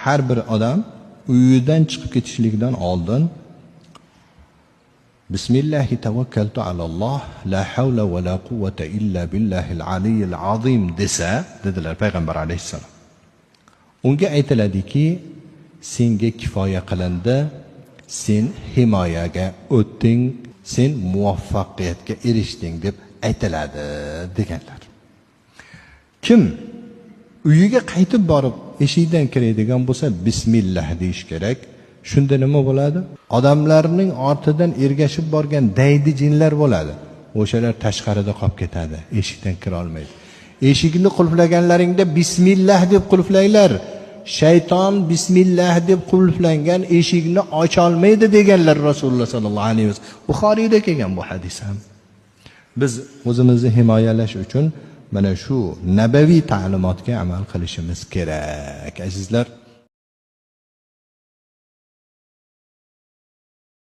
har bir odam uyidan chiqib ketishlikdan oldin Bismillahi tavakkaltu alalloh la havla va la quvvata illa billahil aliyyil azim desa, dedilar payg'ambar alayhissalom. Unga aytiladiki, senga kifoya qilindi, sen himoyaga o'tding, sen muvaffaqiyatga erishding deb aytiladi deganlar. Kim uyiga qaytib borib eshikdan kiradigan bo'lsa bismillah deyish kerak. Shunda nima bo'ladi? Odamlarning ortidan ergashib borgan daydi jinlar bo'ladi. O'shalar tashqarida qolib ketadi, eshikdan kira olmaydi. Eshikni qulflaganlaringda bismillah deb qulflanglar. Shayton bismillah deb qulflangan eshikni ocha olmaydi deganlar Rasululloh sallallohu alayhi vasallam. Buxoriyda kelgan bu hadis ham. Biz o'zimizni himoyalash uchun mana shu nabaviy ta'limotga amal qilishimiz kerak. Azizlar,